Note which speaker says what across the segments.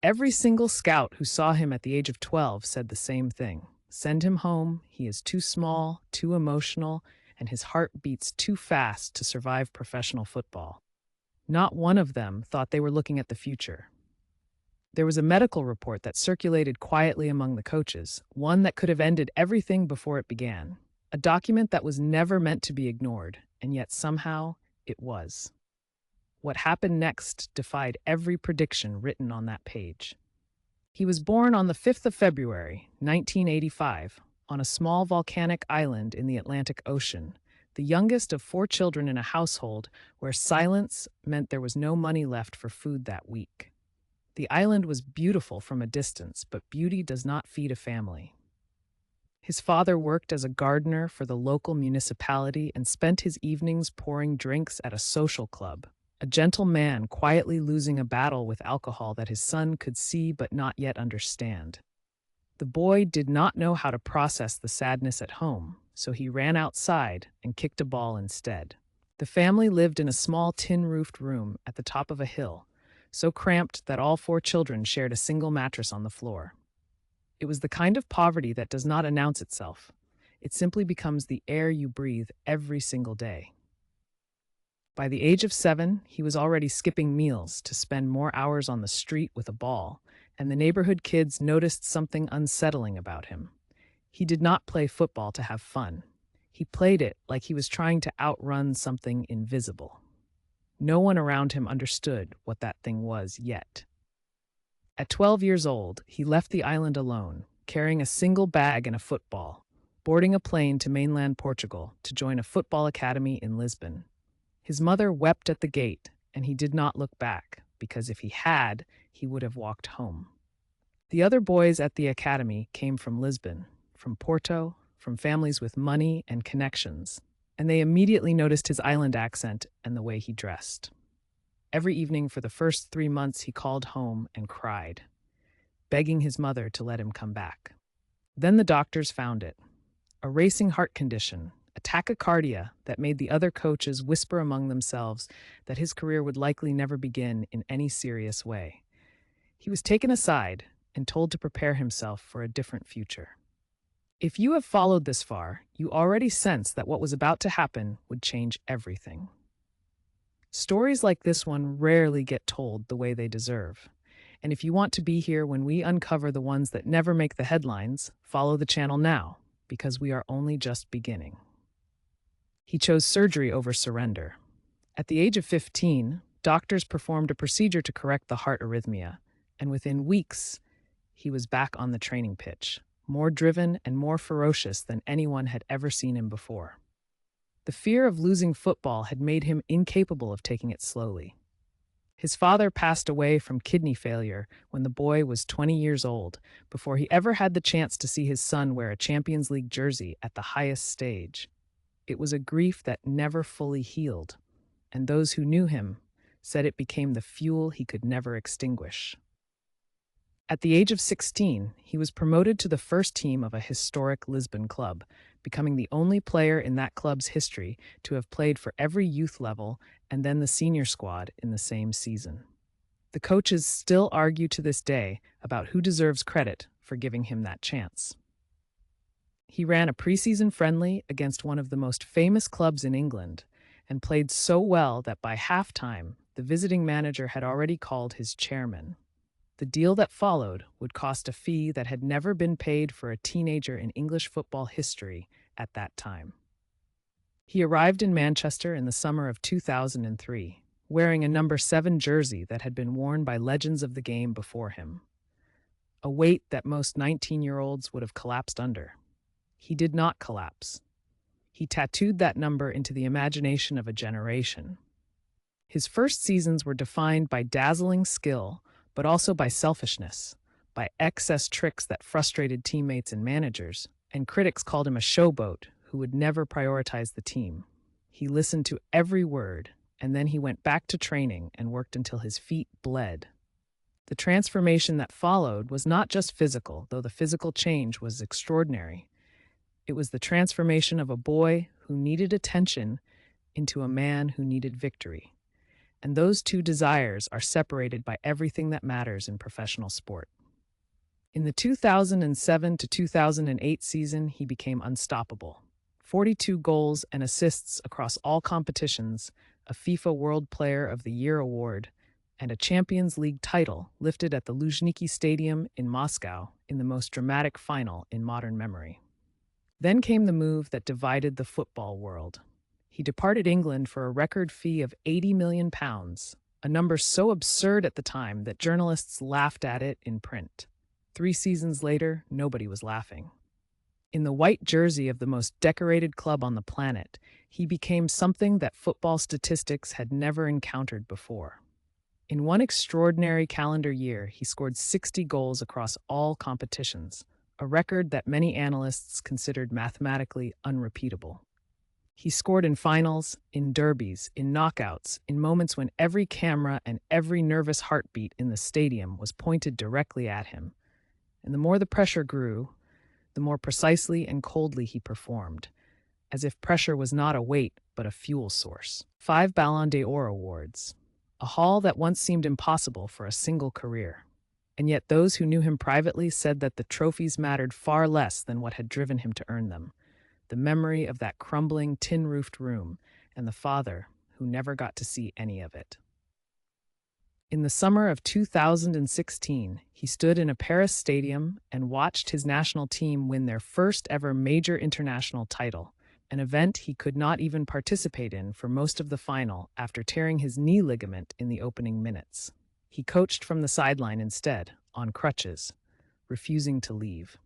Speaker 1: Every single scout who saw him at the age of 12 said the same thing. Send him home. He is too small, too emotional, and his heart beats too fast to survive professional football. Not one of them thought they were looking at the future. There was a medical report that circulated quietly among the coaches, one that could have ended everything before it began. A document that was never meant to be ignored, and yet somehow it was. What happened next defied every prediction written on that page. He was born on the 5th of February, 1985, on a small volcanic island in the Atlantic Ocean, the youngest of four children in a household where silence meant there was no money left for food that week. The island was beautiful from a distance, but beauty does not feed a family. His father worked as a gardener for the local municipality and spent his evenings pouring drinks at a social club, a gentle man quietly losing a battle with alcohol that his son could see but not yet understand. The boy did not know how to process the sadness at home, so he ran outside and kicked a ball instead. The family lived in a small tin-roofed room at the top of a hill, so cramped that all four children shared a single mattress on the floor. It was the kind of poverty that does not announce itself. It simply becomes the air you breathe every single day. By the age of 7, he was already skipping meals to spend more hours on the street with a ball, and the neighborhood kids noticed something unsettling about him. He did not play football to have fun. He played it like he was trying to outrun something invisible. No one around him understood what that thing was yet. At 12 years old, he left the island alone, carrying a single bag and a football, boarding a plane to mainland Portugal to join a football academy in Lisbon. His mother wept at the gate, and he did not look back, because if he had, he would have walked home. The other boys at the academy came from Lisbon, from Porto, from families with money and connections, and they immediately noticed his island accent and the way he dressed. Every evening for the first 3 months he called home and cried, begging his mother to let him come back. Then the doctors found it, a racing heart condition, a tachycardia that made the other coaches whisper among themselves that his career would likely never begin in any serious way. He was taken aside and told to prepare himself for a different future. If you have followed this far, you already sense that what was about to happen would change everything. Stories like this one rarely get told the way they deserve. And if you want to be here when we uncover the ones that never make the headlines, follow the channel now, because we are only just beginning. He chose surgery over surrender. At the age of 15, doctors performed a procedure to correct the heart arrhythmia, and within weeks, he was back on the training pitch, more driven and more ferocious than anyone had ever seen him before. The fear of losing football had made him incapable of taking it slowly. His father passed away from kidney failure when the boy was 20 years old, before he ever had the chance to see his son wear a Champions League jersey at the highest stage. It was a grief that never fully healed, and those who knew him said it became the fuel he could never extinguish. At the age of 16, he was promoted to the first team of a historic Lisbon club, becoming the only player in that club's history to have played for every youth level and then the senior squad in the same season. The coaches still argue to this day about who deserves credit for giving him that chance. He ran a preseason friendly against one of the most famous clubs in England and played so well that by halftime, the visiting manager had already called his chairman. The deal that followed would cost a fee that had never been paid for a teenager in English football history at that time. He arrived in Manchester in the summer of 2003, wearing a number 7 jersey that had been worn by legends of the game before him, a weight that most 19-year-olds would have collapsed under. He did not collapse. He tattooed that number into the imagination of a generation. His first seasons were defined by dazzling skill, but also by selfishness, by excess tricks that frustrated teammates and managers, and critics called him a showboat who would never prioritize the team. He listened to every word, and then he went back to training and worked until his feet bled. The transformation that followed was not just physical, though the physical change was extraordinary. It was the transformation of a boy who needed attention into a man who needed victory. and those two desires are separated by everything that matters in professional sport. In the 2007 to 2008 season, he became unstoppable. 42 goals and assists across all competitions, a FIFA World Player of the Year award, and a Champions League title lifted at the Luzhniki Stadium in Moscow in the most dramatic final in modern memory. Then came the move that divided the football world. He departed England for a record fee of £80 million, a number so absurd at the time that journalists laughed at it in print. 3 seasons later, nobody was laughing. In the white jersey of the most decorated club on the planet, he became something that football statistics had never encountered before. In one extraordinary calendar year, he scored 60 goals across all competitions, a record that many analysts considered mathematically unrepeatable. He scored in finals, in derbies, in knockouts, in moments when every camera and every nervous heartbeat in the stadium was pointed directly at him. And the more the pressure grew, the more precisely and coldly he performed, as if pressure was not a weight but a fuel source. 5 Ballon d'Or awards, a haul that once seemed impossible for a single career. And yet those who knew him privately said that the trophies mattered far less than what had driven him to earn them: the memory of that crumbling tin-roofed room and the father who never got to see any of it. In the summer of 2016, he stood in a Paris stadium and watched his national team win their first ever major international title, an event he could not even participate in for most of the final after tearing his knee ligament in the opening minutes. He coached from the sideline instead, on crutches, refusing to leave.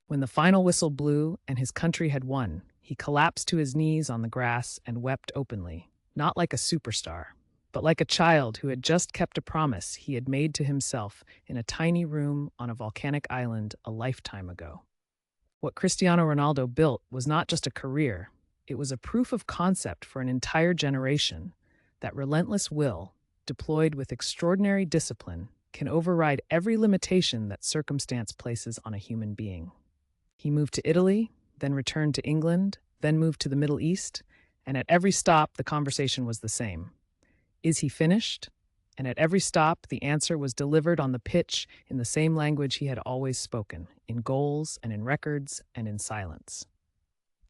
Speaker 1: When the final whistle blew and his country had won, he collapsed to his knees on the grass and wept openly, not like a superstar, but like a child who had just kept a promise he had made to himself in a tiny room on a volcanic island a lifetime ago. What Cristiano Ronaldo built was not just a career, it was a proof of concept for an entire generation that relentless will, deployed with extraordinary discipline, can override every limitation that circumstance places on a human being. He moved to Italy, then returned to England, then moved to the Middle East, and at every stop the conversation was the same. Is he finished? And at every stop, the answer was delivered on the pitch in the same language he had always spoken, in goals and in records and in silence.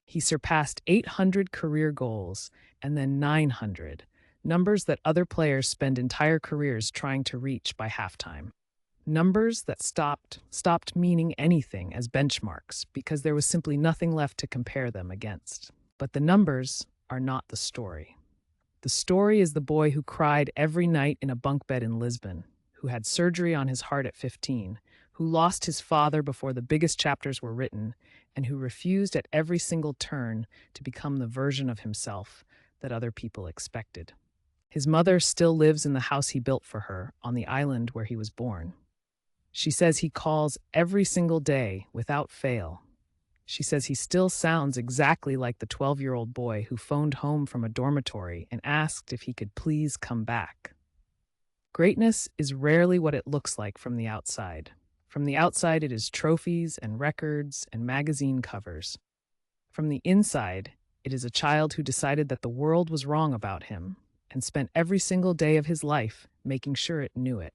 Speaker 1: He surpassed 800 career goals and then 900, numbers that other players spend entire careers trying to reach by halftime. Numbers that stopped meaning anything as benchmarks because there was simply nothing left to compare them against. But the numbers are not the story. The story is the boy who cried every night in a bunk bed in Lisbon, who had surgery on his heart at 15, who lost his father before the biggest chapters were written, and who refused at every single turn to become the version of himself that other people expected. His mother still lives in the house he built for her on the island where he was born. She says he calls every single day without fail. She says he still sounds exactly like the 12-year-old boy who phoned home from a dormitory and asked if he could please come back. Greatness is rarely what it looks like from the outside. From the outside, it is trophies and records and magazine covers. From the inside, it is a child who decided that the world was wrong about him and spent every single day of his life making sure it knew it.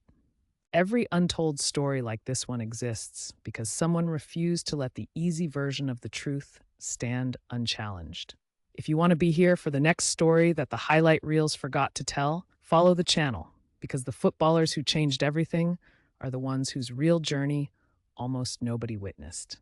Speaker 1: Every untold story like this one exists because someone refused to let the easy version of the truth stand unchallenged. If you want to be here for the next story that the highlight reels forgot to tell, follow the channel, because the footballers who changed everything are the ones whose real journey almost nobody witnessed.